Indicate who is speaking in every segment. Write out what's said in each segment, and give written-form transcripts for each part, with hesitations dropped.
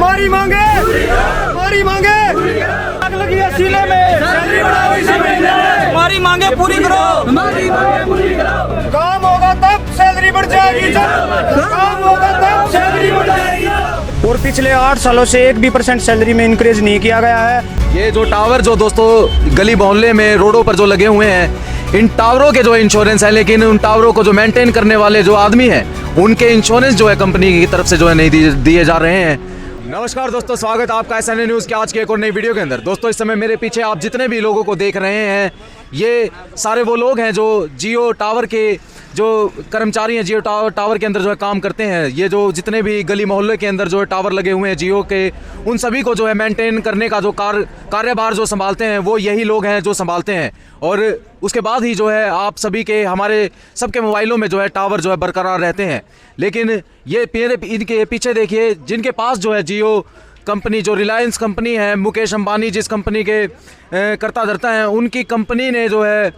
Speaker 1: हमारी मांगे आग लगी है सीने में, सैलरी बढ़ाओ इसी महीने में, हमारी मांगे पूरी करो, काम होगा तब सैलरी बढ़ जाएगी, काम होगा तब सैलरी बढ़ जाएगी। और पिछले 8 सालों से 1% सैलरी में इंक्रीज नहीं किया गया है।
Speaker 2: ये जो टावर जो दोस्तों गली मोहल्ले में रोडों पर जो लगे हुए हैं, इन टावरों के जो इंश्योरेंस है, लेकिन उन टावरों को जो मेंटेन करने वाले जो आदमी हैं उनके इंश्योरेंस जो है कंपनी की तरफ से जो है नहीं दिए जा रहे हैं। नमस्कार दोस्तों, स्वागत है आपका SNA न्यूज़ के आज के एक और नई वीडियो के अंदर। दोस्तों इस समय मेरे पीछे आप जितने भी लोगों को देख रहे हैं, ये सारे वो लोग हैं जो जियो टावर के जो कर्मचारी हैं, जियो टावर के अंदर जो है काम करते हैं। ये जो जितने भी गली मोहल्ले के अंदर जो है टावर लगे हुए हैं जियो के, उन सभी को जो है मेंटेन करने का जो कार्यभार जो संभालते हैं वो यही लोग हैं जो संभालते हैं। और उसके बाद ही जो है आप सभी के हमारे सबके मोबाइलों में जो है टावर जो है बरकरार रहते हैं। लेकिन ये इनके पीछे देखिए, जिनके पास जो है जियो कंपनी, जो रिलायंस कंपनी है, मुकेश अंबानी जिस कंपनी के करता धरता हैं, उनकी कंपनी ने जो है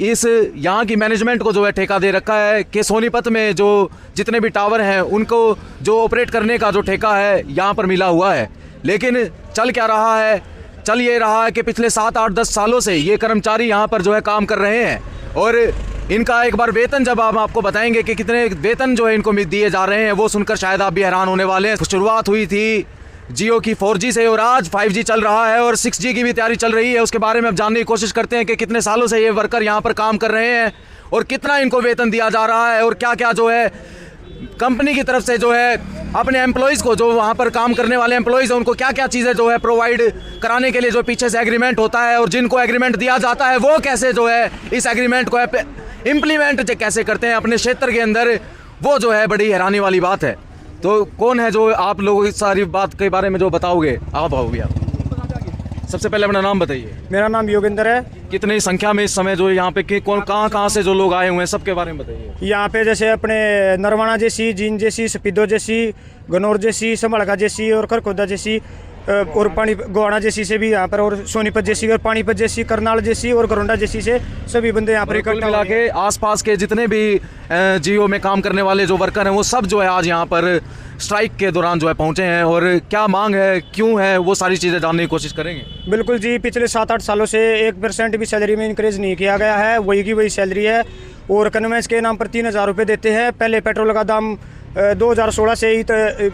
Speaker 2: इस यहाँ की मैनेजमेंट को जो है ठेका दे रखा है कि सोनीपत में जो जितने भी टावर हैं उनको जो ऑपरेट करने का जो ठेका है यहाँ पर मिला हुआ है। लेकिन चल क्या रहा है? चल ये रहा है कि पिछले 7, 8, 10 सालों से ये कर्मचारी यहाँ पर जो है काम कर रहे हैं और इनका एक बार वेतन जब हम आपको बताएंगे कि कितने वेतन जो है इनको दिए जा रहे हैं, वो सुनकर शायद आप भी हैरान होने वाले हैं। शुरुआत हुई थी जियो की 4G से और आज 5G चल रहा है और 6G की भी तैयारी चल रही है। उसके बारे में अब जानने की कोशिश करते हैं कि कितने सालों से ये वर्कर यहाँ पर काम कर रहे हैं और कितना इनको वेतन दिया जा रहा है और क्या क्या जो है कंपनी की तरफ से जो है अपने एम्प्लॉयज़ को, जो वहाँ पर काम करने वाले एम्प्लॉयज़ हैं, उनको क्या क्या चीज़ें जो है प्रोवाइड कराने के लिए जो पीछे से एग्रीमेंट होता है और जिनको एग्रीमेंट दिया जाता है वो कैसे जो है इस एग्रीमेंट को इम्प्लीमेंट कैसे करते हैं अपने क्षेत्र के अंदर, वो जो है बड़ी हैरानी वाली बात है। तो कौन है जो आप लोगों की सारी बात के बारे में जो बताओगे? आप आओगे। आप सबसे पहले अपना नाम बताइए।
Speaker 1: मेरा नाम योगेंद्र है।
Speaker 2: कितनी संख्या में इस समय जो यहाँ पे कौन कहाँ से जो लोग आए हुए हैं सबके बारे में बताइए।
Speaker 1: यहाँ पे जैसे अपने नरवाना जैसी, जीन जैसी, सपीदो जैसी, गनौर जैसी, संभलगा जैसी और खरखोदा जैसी और पानी गोवाना जैसी से भी यहाँ पर, और सोनीपत जैसी और पानीपत जैसी, करनाल जैसी और गरोंडा जैसी से सभी बंदे यहाँ पर इकट्ठा
Speaker 2: मिला के आसपास के जितने भी जियो में काम करने वाले जो वर्कर हैं वो सब जो है आज यहाँ पर स्ट्राइक के दौरान जो है पहुँचे हैं। और क्या मांग है, क्यों है, वो सारी चीज़ें जानने की कोशिश करेंगे।
Speaker 1: बिल्कुल जी, पिछले 7-8 सालों से 1% भी सैलरी में इंक्रीज नहीं किया गया है, वही की वही सैलरी है। और कन्वेंस के नाम पर 3000 रुपये देते हैं। पहले पेट्रोल का दाम 2016 से ही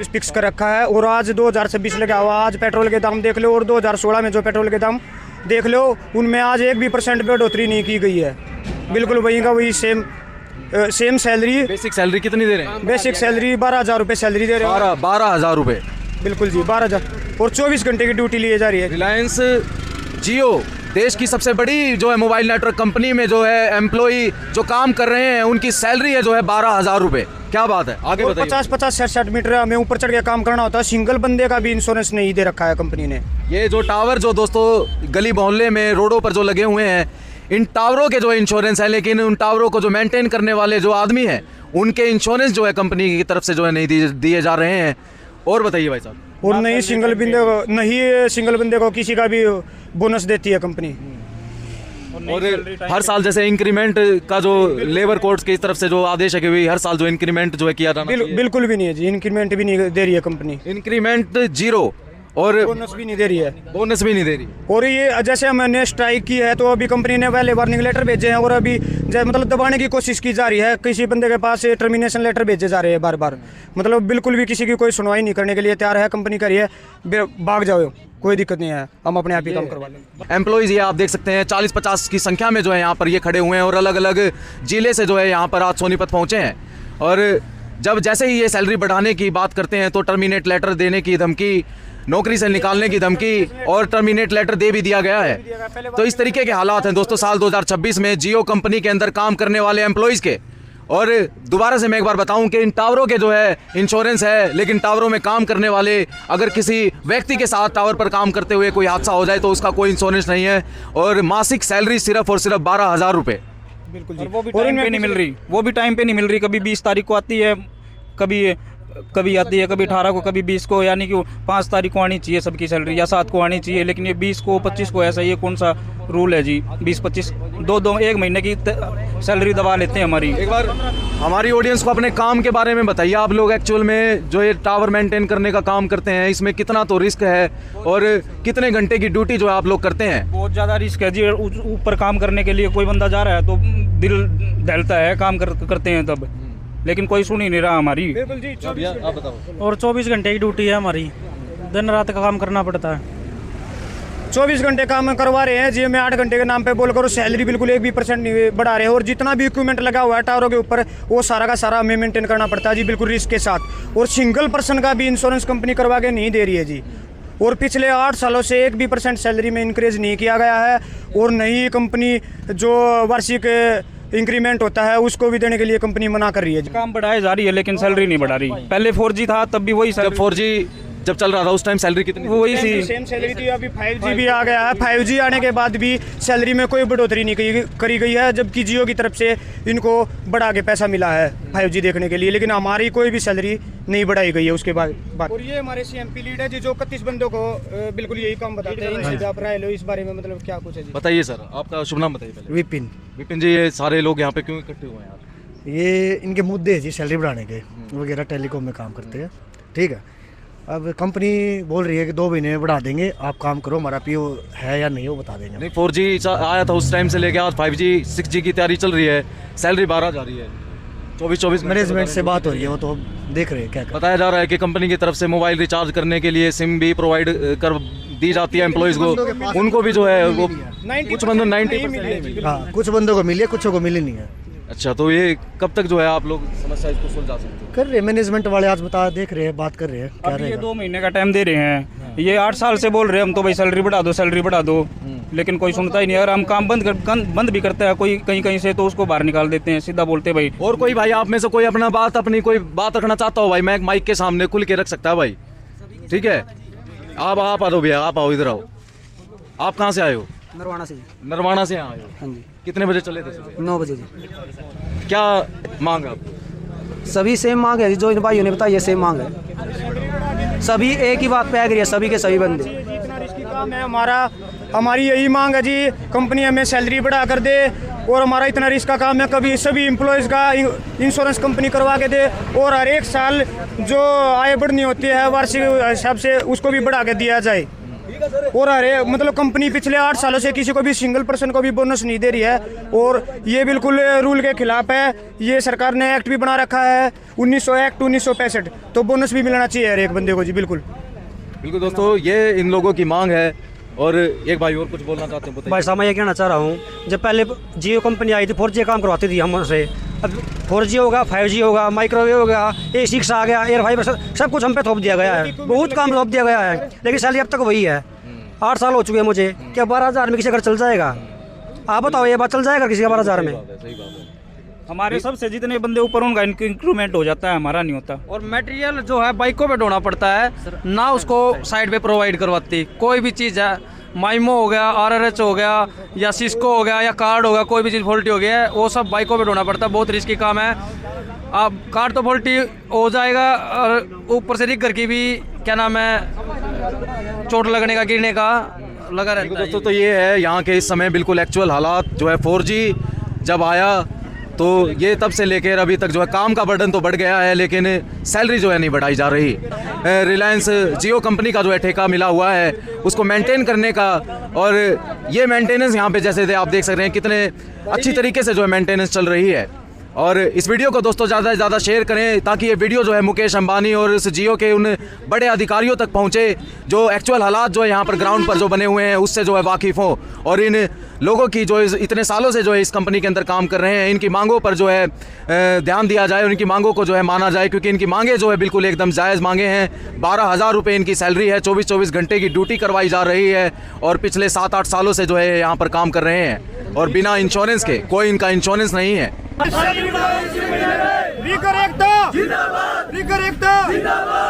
Speaker 1: फिक्स कर रखा है और आज 2026 लगा हुआ। आज पेट्रोल के दाम देख लो और 2016 में जो पेट्रोल के दाम देख लो, उनमें आज 1% बढ़ोतरी नहीं की गई है। बिल्कुल वही का वही सेम सैलरी।
Speaker 2: बेसिक सैलरी कितनी दे रहे हैं?
Speaker 1: बेसिक सैलरी 12,000 रुपये सैलरी दे रहे हैं।
Speaker 2: 12,000 रुपये?
Speaker 1: बिल्कुल जी, 12,000 और 24 घंटे की ड्यूटी लिए जा रही है।
Speaker 2: रिलायंस जियो देश की सबसे बड़ी जो है मोबाइल नेटवर्क कंपनी में जो है एम्प्लॉई जो काम कर रहे हैं उनकी सैलरी है जो है 12,000 रुपये। क्या बात है, आगे बताइए।
Speaker 1: 50-50, 60 मीटर हमें ऊपर चढ़ के काम करना होता है। सिंगल बंदे का भी इंश्योरेंस नहीं दे रखा है कंपनी ने।
Speaker 2: ये जो टावर जो दोस्तों गली मोहल्ले में रोडों पर जो लगे हुए हैं, इन टावरों के जो इंश्योरेंस है, लेकिन उन टावरों को जो मेंटेन करने वाले जो आदमी हैं उनके इंश्योरेंस जो है कंपनी की तरफ से जो है नहीं दिए जा रहे हैं। और बताइए भाई साहब।
Speaker 1: और नहीं सिंगल बंदे को किसी का भी बोनस देती है कंपनी।
Speaker 2: और हर साल जैसे इंक्रीमेंट का जो लेबर कोर्ट्स की तरफ से जो आदेश है कि हर साल जो इंक्रीमेंट जो है किया जाना चाहिए।
Speaker 1: बिल्कुल भी नहीं है जी, इंक्रीमेंट भी नहीं दे रही है कंपनी।
Speaker 2: इंक्रीमेंट 0 और
Speaker 1: बोनस भी नहीं दे रही है।
Speaker 2: बोनस भी नहीं दे रही।
Speaker 1: और ये जैसे हमने स्ट्राइक की है तो अभी कंपनी ने पहले वार्निंग लेटर भेजे हैं और अभी मतलब दबाने की कोशिश की जा रही है। किसी बंदे के पास टर्मिनेशन लेटर भेजे जा रहे हैं बार बार। मतलब बिल्कुल भी किसी की कोई सुनवाई नहीं करने के लिए तैयार है कंपनी। कह रही है भाग जाओ, कोई दिक्कत नहीं है, हम अपने आप ही काम करवा लेंगे।
Speaker 2: एम्प्लॉयज़ ये आप देख सकते हैं 40-50 की संख्या में जो है यहाँ पर ये खड़े हुए हैं और अलग अलग जिले से जो है यहाँ पर आज सोनीपत पहुँचे हैं। और जब जैसे ही ये सैलरी बढ़ाने की बात करते हैं तो टर्मिनेट लेटर देने की धमकी, नौकरी से निकालने की धमकी और टर्मिनेट लेटर दे भी दिया गया है। तो इस तरीके के हालात हैं दोस्तों साल 2026 में जियो कंपनी के अंदर काम करने वाले एम्प्लॉयज़ के। और दोबारा से मैं एक बार बताऊं कि इन टावरों के जो है इंश्योरेंस है, लेकिन टावरों में काम करने वाले अगर किसी व्यक्ति के साथ टावर पर काम करते हुए कोई हादसा हो जाए तो उसका कोई इंश्योरेंस नहीं है। और मासिक सैलरी सिर्फ और सिर्फ 12,000 रुपये।
Speaker 1: बिल्कुल जी।
Speaker 3: और वो भी टाइम पे नहीं मिल रही, कभी 20 तारीख को आती है, कभी कभी आती है, कभी 18 को, कभी 20 को, यानी कि 5 तारीख को आनी चाहिए सबकी सैलरी या 7 को आनी चाहिए, लेकिन ये 20 को 25 को, ऐसा ये कौन सा रूल है जी? 20-25 दो एक महीने की सैलरी दबा लेते हैं हमारी।
Speaker 2: एक बार हमारी ऑडियंस को अपने काम के बारे में बताइए। आप लोग एक्चुअल में जो ये टावर मेंटेन करने का काम करते हैं, इसमें कितना तो रिस्क है और कितने घंटे की ड्यूटी जो है आप लोग करते हैं?
Speaker 3: बहुत ज़्यादा रिस्क है जी। ऊपर काम करने के लिए कोई बंदा जा रहा है तो दिल दहलता है, काम करते हैं तब, लेकिन कोई सुन ही नहीं रहा हमारी।
Speaker 2: आप बताओ।
Speaker 4: और 24 घंटे की ड्यूटी है हमारी, दिन रात का काम करना पड़ता है।
Speaker 1: 24 घंटे काम करवा रहे हैं जी, मैं 8 घंटे के नाम पे बोल कर सैलरी बिल्कुल 1 भी % नहीं बढ़ा रहे हैं, और जितना भी इक्विपमेंट लगा हुआ है टावरों के ऊपर वो सारा का सारा हमें मेंटेन करना पड़ता है जी, बिल्कुल रिस्क के साथ। और सिंगल पर्सन का भी इंश्योरेंस कंपनी करवा के नहीं दे रही है जी। और पिछले 8 सालों से 1 भी % सैलरी में इंक्रीज नहीं किया गया है, और नई कंपनी जो वार्षिक इंक्रीमेंट होता है उसको भी देने के लिए कंपनी मना कर रही है।
Speaker 3: काम बढ़ाई जा रही है लेकिन सैलरी नहीं बढ़ा रही। पहले 4G था तब भी वही
Speaker 2: जब 4G जब चल रहा था उस टाइम सैलरी कितनी?
Speaker 3: वही सी
Speaker 1: सेम सैलरी थी। अभी 5G भी आ गया है, 5G आने के बाद भी सैलरी में कोई बढ़ोतरी नहीं करी गई है, जबकि जियो की तरफ से इनको बढ़ा के पैसा मिला है 5G देखने के लिए, लेकिन हमारी कोई भी सैलरी नहीं बढ़ाई गई है उसके बाद। और ये हमारे CMP लीड है जी, जो 31 बंदों को बिल्कुल यही काम बताते हैं। इनसे आप राय लो इस बारे में, मतलब क्या कुछ है जी?
Speaker 2: बताइए सर, आपका शुभ नाम बताइए पहले।
Speaker 5: विपिन।
Speaker 2: विपिन जी, ये सारे लोग यहाँ पे क्यों इकट्ठे हुए हैं यार?
Speaker 5: ये इनके मुद्दे हैं जी, सैलरी बढ़ाने के वगैरह, टेलीकॉम में काम करते हैं, ठीक है। अब कंपनी बोल रही है कि 2 महीने में बढ़ा देंगे, आप काम करो, हमारा PO है या नहीं वो बता देंगे।
Speaker 2: नहीं, 4G आया था उस टाइम से लेके आज 5G 6G की तैयारी चल रही है, सैलरी 12 जा रही है। 24
Speaker 5: मैनेजमेंट से बात हो रही है, वो तो देख रहे हैं क्या
Speaker 2: बताया जा रहा है कि कंपनी की तरफ से मोबाइल रिचार्ज करने के लिए सिम भी प्रोवाइड कर दी जाती है एम्प्लॉइज को, उनको भी जो है वो कुछ बंदों 90%।
Speaker 5: हाँ, कुछ बंदों को मिली है, कुछ को मिली नहीं है।
Speaker 2: अच्छा, तो ये कब तक जो है आप लोग समस्या इसको सुलझा सकते हैं?
Speaker 5: कर रहे हैं मैनेजमेंट वाले, आज देख रहे हैं, बात कर रहे हैं क्या
Speaker 3: अब ये
Speaker 5: रहेगा।
Speaker 3: 2 महीने का टाइम दे रहे हैं, ये 8 साल से बोल रहे हैं हम तो भाई सैलरी बढ़ा दो, सैलरी बढ़ा दो, लेकिन कोई सुनता ही नहीं। अगर हम काम बंद भी करते हैं कोई कहीं से तो उसको बाहर निकाल देते हैं, सीधा बोलते हैं भाई।
Speaker 2: और कोई भाई आप में से कोई अपनी कोई बात रखना चाहता हो भाई, मैं माइक के सामने खुल के रख सकता है भाई, ठीक है? आप आ दो भैया, आप आओ, इधर आओ। आप कहाँ से आए हो?
Speaker 4: नरवाना से।
Speaker 2: नरवाना से आए हो?
Speaker 4: हाँ जी।
Speaker 2: कितने बजे चले थे सुबह?
Speaker 4: 9 बजे जी।
Speaker 2: क्या मांग है आपको?
Speaker 4: सभी सेम मांग है, जो इन भाइयों ने बताया सेम मांग है, सभी एक ही बात पे आ गई है, सभी के सभी बंदे।
Speaker 1: जितना रिस्की काम है हमारी यही मांग है जी, कंपनी हमें सैलरी बढ़ा कर दे, और हमारा इतना रिस्क का काम है, कभी सभी एम्प्लॉयज़ का इंश्योरेंस कंपनी करवा के दे, और हर एक साल जो आय बढ़नी होती है वार्षिक हिसाब से उसको भी बढ़ा के दिया जाए। और अरे मतलब कंपनी पिछले 8 सालों से किसी को भी सिंगल पर्सन को भी बोनस नहीं दे रही है, और ये बिल्कुल रूल के खिलाफ है। ये सरकार ने एक्ट भी बना रखा है 1900 एक्ट 1965, तो बोनस भी मिलना चाहिए हर एक बंदे को जी। बिल्कुल
Speaker 2: दोस्तों, ये इन लोगों की मांग है। और एक भाई और कुछ बोलना चाहते हैं?
Speaker 4: भाई साहब मैं ये कहना चाह रहा हूँ, जब पहले जियो कंपनी आई थी 4G काम करवाती थी हमसे, अब 4G होगा, 5G होगा, माइक्रोवेव होगा, A6 आ गया, एयर फाइबर, सब कुछ हम पे थोप दिया गया है, बहुत काम थोप दिया गया है, लेकिन सैलरी अब तक वही है। 8 साल हो चुके हैं मुझे, क्या 12,000 में किसी घर चल जाएगा? आप बताओ, ये बात चल जाएगा किसी का 12,000 में?
Speaker 2: सही बात है।
Speaker 3: हमारे सबसे जितने बंदे ऊपर उनका इंक्रीमेंट हो जाता है, हमारा नहीं होता।
Speaker 6: और मटेरियल जो है बाइकों पे ढोना पड़ता है ना, उसको साइड पे प्रोवाइड करवाती। कोई भी चीज़ है, माइमो हो गया, RRH हो गया, या सिस्को हो गया, या कार्ड हो गया, कोई भी चीज़ फॉल्टी हो गया है, वो सब बाइकों पे ढोना पड़ता है। बहुत रिस्की काम है। अब कार्ड तो फॉल्टी हो जाएगा, और ऊपर से रिग की भी क्या नाम है, चोट लगने का, गिरने का लगा रहता है।
Speaker 2: दोस्तों, तो ये है यहाँ के इस समय बिल्कुल एक्चुअल हालात जो है। 4G जब आया तो ये तब से लेकर अभी तक जो है काम का बर्डन तो बढ़ गया है, लेकिन सैलरी जो है नहीं बढ़ाई जा रही। रिलायंस जियो कंपनी का जो है ठेका मिला हुआ है उसको मेंटेन करने का, और ये मेंटेनेंस यहाँ पे जैसे थे आप देख सकते हैं कितने अच्छी तरीके से जो है मेंटेनेंस चल रही है। और इस वीडियो को दोस्तों ज़्यादा से ज़्यादा शेयर करें, ताकि ये वीडियो जो है मुकेश अंबानी और इस जियो के उन बड़े अधिकारियों तक पहुँचे जो एक्चुअल हालात जो है यहाँ पर ग्राउंड पर जो बने हुए हैं उससे जो है वाकिफ़ हों, और इन लोगों की जो इतने सालों से जो है इस कंपनी के अंदर काम कर रहे हैं, इनकी मांगों पर जो है ध्यान दिया जाए, उनकी मांगों को जो है माना जाए, क्योंकि इनकी मांगे जो है बिल्कुल एकदम जायज़ मांगे हैं। 12,000 रुपये इनकी सैलरी है, 24 घंटे की ड्यूटी करवाई जा रही है, और पिछले 7-8 सालों से जो है यहाँ पर काम कर रहे हैं, और बिना इंश्योरेंस के, कोई इनका इंश्योरेंस नहीं है।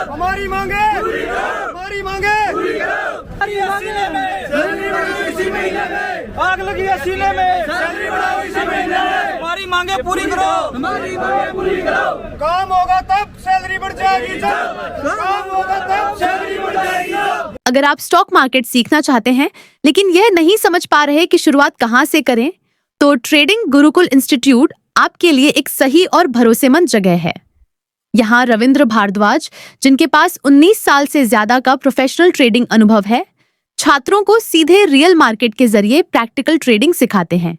Speaker 1: हमारी मांगे हमारी मांगे
Speaker 3: आग लगी है सीने में, सैलरी बढ़ाओ इसी महीने में, हमारी मांगे पूरी करो, हमारी मांगे पूरी करो।
Speaker 1: काम होगा तब सैलरी बढ़ जाएगी, जब काम होगा तब सैलरी बढ़ जाएगी।
Speaker 7: अगर आप स्टॉक मार्केट सीखना चाहते हैं लेकिन यह नहीं समझ पा रहे कि शुरुआत कहां से करें, तो ट्रेडिंग गुरुकुल इंस्टीट्यूट आपके लिए एक सही और भरोसेमंद जगह है। यहाँ रविंद्र भारद्वाज, जिनके पास 19 साल से ज्यादा का प्रोफेशनल ट्रेडिंग अनुभव है, छात्रों को सीधे रियल मार्केट के जरिए प्रैक्टिकल ट्रेडिंग सिखाते हैं।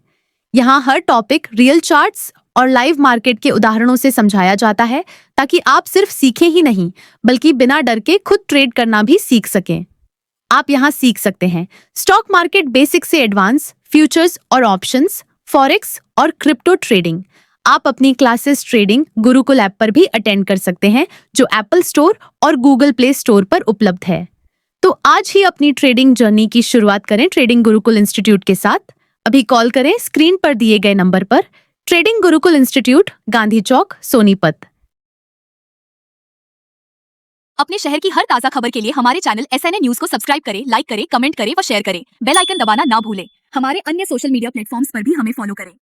Speaker 7: यहाँ हर टॉपिक रियल चार्ट्स और लाइव मार्केट के उदाहरणों से समझाया जाता है, ताकि आप सिर्फ सीखें ही नहीं बल्कि बिना डर के खुद ट्रेड करना भी सीख सकें। आप यहाँ सीख सकते हैं स्टॉक मार्केट बेसिक से एडवांस, फ्यूचर्स और ऑप्शंस, फॉरेक्स और क्रिप्टो ट्रेडिंग। आप अपनी क्लासेस ट्रेडिंग गुरुकुल ऐप पर भी अटेंड कर सकते हैं, जो एप्पल स्टोर और गूगल प्ले स्टोर पर उपलब्ध है। तो आज ही अपनी ट्रेडिंग जर्नी की शुरुआत करें ट्रेडिंग गुरुकुल इंस्टीट्यूट के साथ। अभी कॉल करें स्क्रीन पर दिए गए नंबर पर। ट्रेडिंग गुरुकुल इंस्टीट्यूट, गांधी चौक, सोनीपत।
Speaker 8: अपने शहर की हर ताजा खबर के लिए हमारे चैनल SNA न्यूज को सब्सक्राइब करें, लाइक करें, कमेंट करें व शेयर करें। बेल आइकन दबाना ना भूलें। हमारे अन्य सोशल मीडिया प्लेटफॉर्म्स पर भी हमें फॉलो करें।